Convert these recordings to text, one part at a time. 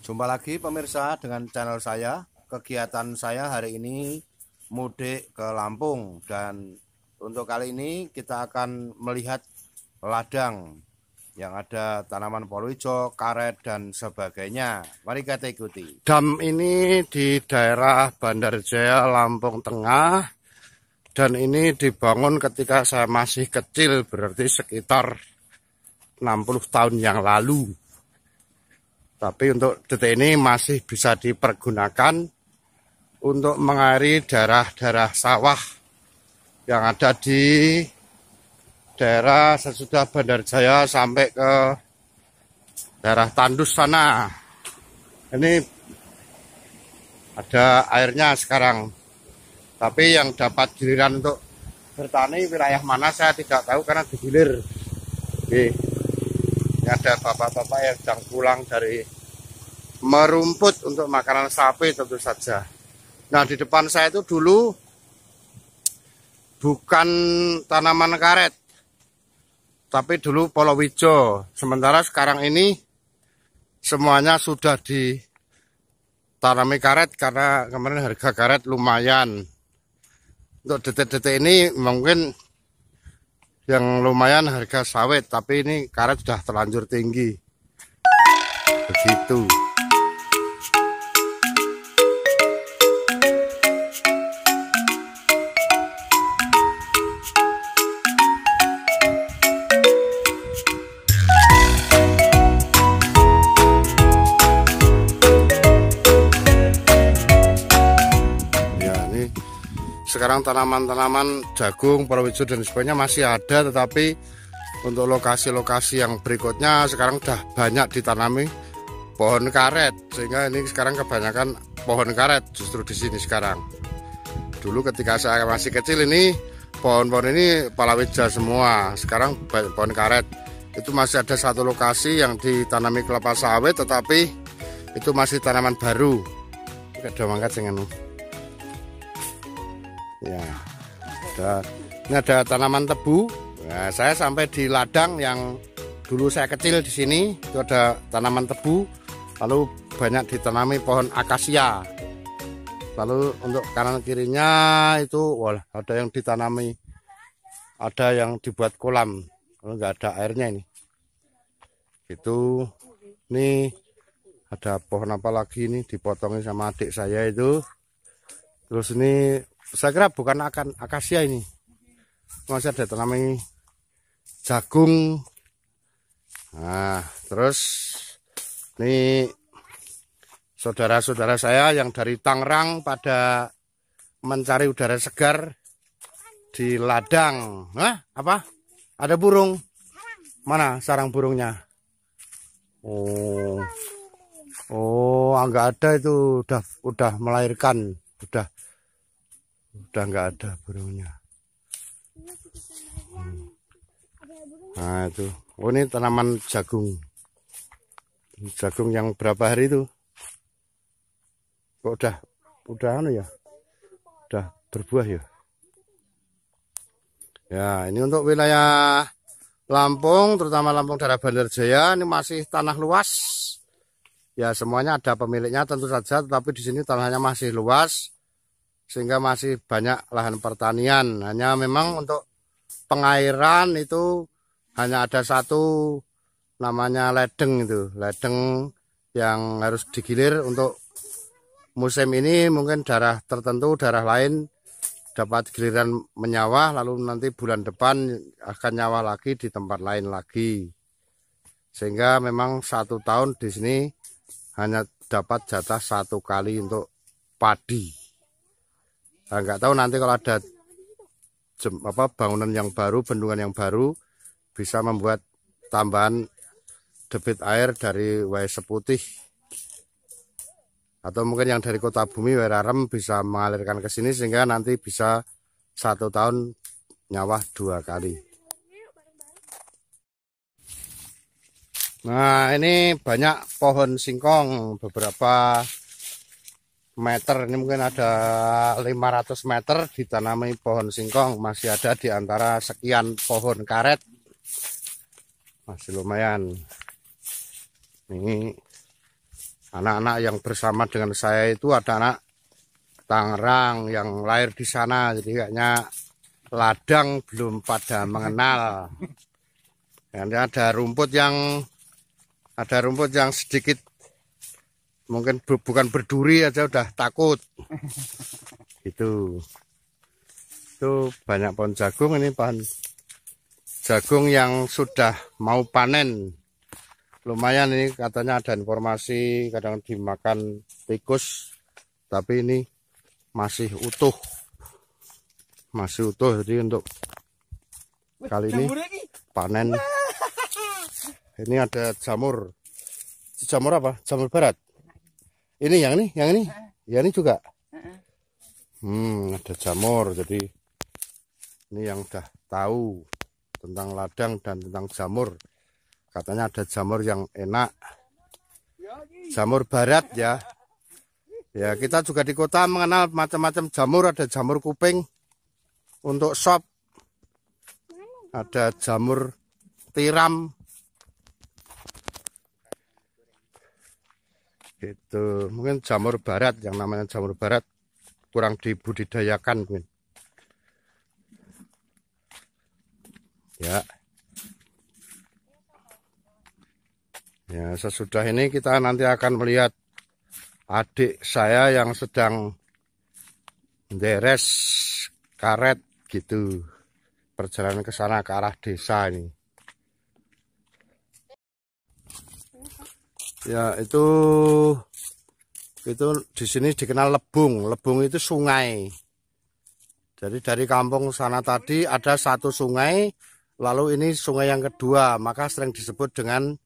Jumpa lagi pemirsa dengan channel saya. Kegiatan saya hari ini mudik ke Lampung, dan untuk kali ini kita akan melihat ladang yang ada tanaman palawija, karet dan sebagainya. Mari kita ikuti. Dam ini di daerah Bandarjaya, Lampung Tengah, dan ini dibangun ketika saya masih kecil, berarti sekitar 60 tahun yang lalu. Tapi untuk detik ini masih bisa dipergunakan untuk mengairi daerah-daerah sawah yang ada di daerah sesudah Bandarjaya sampai ke daerah Tandus sana. Ini ada airnya sekarang. Tapi yang dapat giliran untuk bertani wilayah mana saya tidak tahu karena digilir. Oke. Ini ada bapak-bapak yang sedang pulang dari merumput untuk makanan sapi tentu saja. Nah, di depan saya itu dulu bukan tanaman karet, tapi dulu palawija. Sementara sekarang ini semuanya sudah ditanami karet karena kemarin harga karet lumayan. Untuk detik-detik ini mungkin yang lumayan harga sawit, tapi ini karet sudah terlanjur tinggi. Begitu. Sekarang tanaman-tanaman jagung, palawija dan sebagainya masih ada, tetapi untuk lokasi-lokasi yang berikutnya sekarang sudah banyak ditanami pohon karet, sehingga ini sekarang kebanyakan pohon karet justru di sini sekarang. Dulu ketika saya masih kecil ini pohon-pohon ini palawija semua, sekarang banyak pohon karet. Itu masih ada satu lokasi yang ditanami kelapa sawit, tetapi itu masih tanaman baru. Ada mangkat dengan ya, ini ada tanaman tebu. Nah, saya sampai di ladang yang dulu saya kecil di sini itu ada tanaman tebu. Lalu banyak ditanami pohon akasia. Lalu untuk kanan kirinya itu, wah, ada yang ditanami, ada yang dibuat kolam. Kalau nggak ada airnya ini. Itu, ini ada pohon apa lagi ini dipotongin sama adik saya itu. Terus ini saya kira bukan akasia ini, masih ada tanami jagung. Nah, terus ini saudara-saudara saya yang dari Tangerang pada mencari udara segar di ladang. Hah? Apa? Ada burung? Mana sarang burungnya? Oh, enggak ada itu, udah melahirkan, udah nggak ada burungnya. Nah itu, oh ini tanaman jagung. Jagung yang berapa hari itu? Kok udah anu ya? Udah berbuah ya? Ya, ini untuk wilayah Lampung, terutama Lampung daerah Bandarjaya, ini masih tanah luas. Ya, semuanya ada pemiliknya tentu saja, tetapi di sini tanahnya masih luas, sehingga masih banyak lahan pertanian. Hanya memang untuk pengairan itu hanya ada satu, namanya ledeng itu. Ledeng yang harus digilir untuk musim ini, mungkin daerah tertentu, daerah lain dapat giliran menyawah, lalu nanti bulan depan akan nyawah lagi di tempat lain lagi. Sehingga memang 1 tahun di sini hanya dapat jatah 1 kali untuk padi. Nah, nggak tahu nanti kalau ada bangunan yang baru, bendungan yang baru, bisa membuat tambahan debit air dari Wae Seputih, atau mungkin yang dari Kota Bumi Werarem bisa mengalirkan ke sini sehingga nanti bisa 1 tahun nyawah 2 kali. Nah, ini banyak pohon singkong, beberapa meter, ini mungkin ada 500 meter ditanami pohon singkong. Masih ada di antara sekian pohon karet, masih lumayan. Ini Anak-anak yang bersama dengan saya itu ada anak Tangerang yang lahir di sana, jadi kayaknya ladang belum pada mengenal. Nanti ada rumput yang sedikit mungkin bukan berduri aja udah takut. Itu banyak pohon jagung, ini pohon jagung yang sudah mau panen. Lumayan ini, katanya ada informasi kadang dimakan tikus, tapi ini masih utuh. Jadi untuk kali ini panen. Ini ada jamur. Jamur apa? Jamur barat. Ini yang ini. Ya ini juga. Ada jamur. Jadi ini yang udah tahu tentang ladang dan tentang jamur. Katanya ada jamur yang enak. Jamur barat ya. Ya, kita juga di kota mengenal macam-macam jamur. Ada jamur kuping untuk sop. Ada jamur tiram. Itu mungkin jamur barat, yang namanya jamur barat kurang dibudidayakan mungkin. Ya. Ya, sesudah ini kita nanti akan melihat adik saya yang sedang deres karet gitu. Perjalanan ke sana ke arah desa ini. Ya, itu di sini dikenal lebung. Lebung itu sungai. Jadi dari kampung sana tadi ada satu sungai, lalu ini sungai yang kedua, maka sering disebut dengan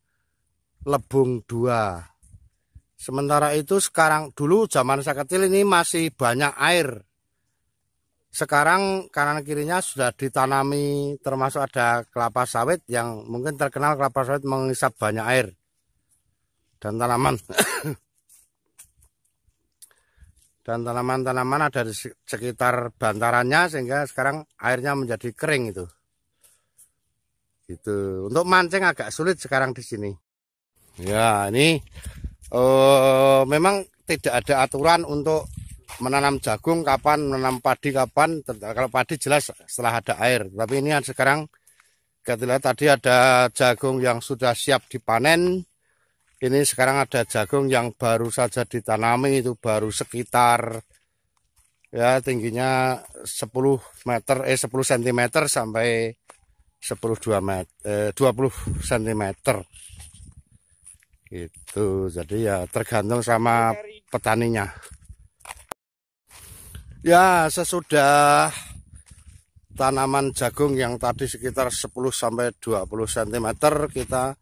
Lebung 2. Sementara itu sekarang, dulu zaman saya kecil ini masih banyak air. Sekarang kanan kirinya sudah ditanami, termasuk ada kelapa sawit yang mungkin terkenal kelapa sawit mengisap banyak air. Dan tanaman ada di sekitar bantarannya, sehingga sekarang airnya menjadi kering itu. Gitu. Untuk mancing agak sulit sekarang di sini. Ya, ini memang tidak ada aturan untuk menanam jagung kapan, menanam padi kapan. Kalau padi jelas setelah ada air. Tapi ini sekarang kita lihat tadi ada jagung yang sudah siap dipanen. Ini sekarang ada jagung yang baru saja ditanami, itu baru sekitar ya tingginya 10 cm sampai 20 cm. Gitu. Jadi ya tergantung sama petaninya. Ya, sesudah tanaman jagung yang tadi sekitar 10 sampai 20 cm kita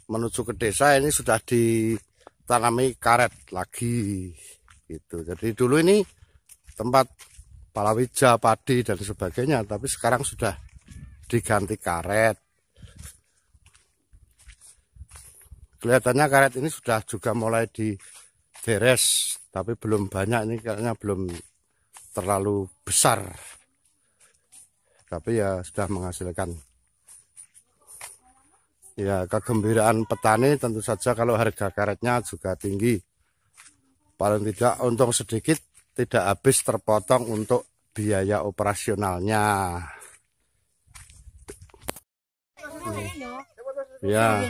menuju ke desa, ini sudah ditanami karet lagi gitu. Jadi dulu ini tempat palawija, padi dan sebagainya, tapi sekarang sudah diganti karet. Kelihatannya karet ini sudah juga mulai diberes, tapi belum banyak, ini kayaknya belum terlalu besar. Tapi ya sudah menghasilkan. Ya, kegembiraan petani tentu saja kalau harga karetnya juga tinggi. Paling tidak untung sedikit, tidak habis terpotong untuk biaya operasionalnya. Ya.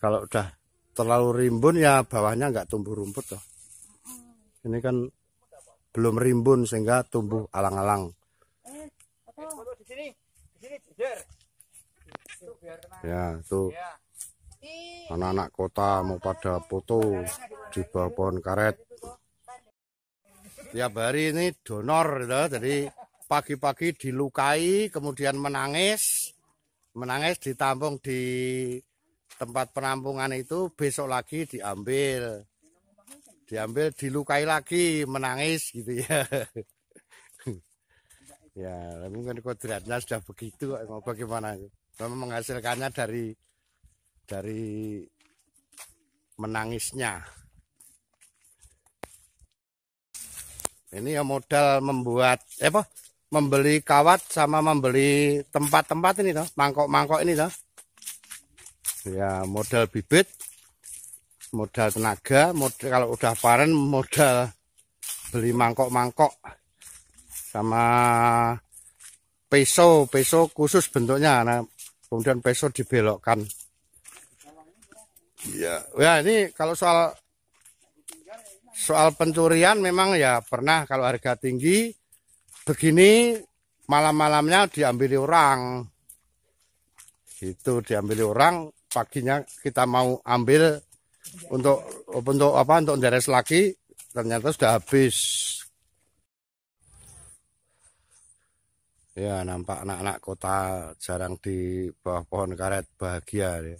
Kalau udah terlalu rimbun ya bawahnya nggak tumbuh rumput toh. Ini kan belum rimbun sehingga tumbuh alang-alang. Ya, tuh anak-anak kota mau pada foto di bawah pohon karet. Tiap hari ini donor gitu. Jadi pagi-pagi dilukai, kemudian menangis ditampung di tempat penampungan itu, besok lagi diambil dilukai lagi, menangis gitu ya. Ya, mungkin kodratnya sudah begitu, mau bagaimana? Memang menghasilkannya dari menangisnya. Ini ya modal membeli kawat sama membeli tempat-tempat ini toh, mangkok-mangkok ini toh. Ya, modal bibit modal tenaga, modal kalau udah panen modal beli mangkok-mangkok sama peso khusus bentuknya. Nah, kemudian peso dibelokkan. Ya ini kalau soal pencurian memang ya pernah, kalau harga tinggi begini malam-malamnya diambil orang. Itu diambil orang, paginya kita mau ambil untuk deres lagi, ternyata sudah habis. Ya, nampak anak-anak kota jarang di bawah pohon karet, bahagia ya.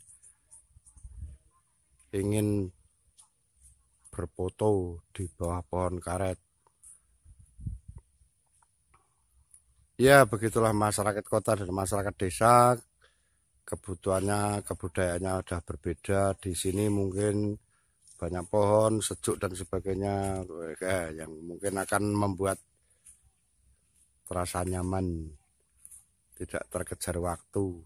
Ingin berfoto di bawah pohon karet. Ya, begitulah masyarakat kota dan masyarakat desa. Kebutuhannya, kebudayaannya udah berbeda. Di sini mungkin banyak pohon, sejuk dan sebagainya, yang mungkin akan membuat terasa nyaman, tidak terkejar waktu.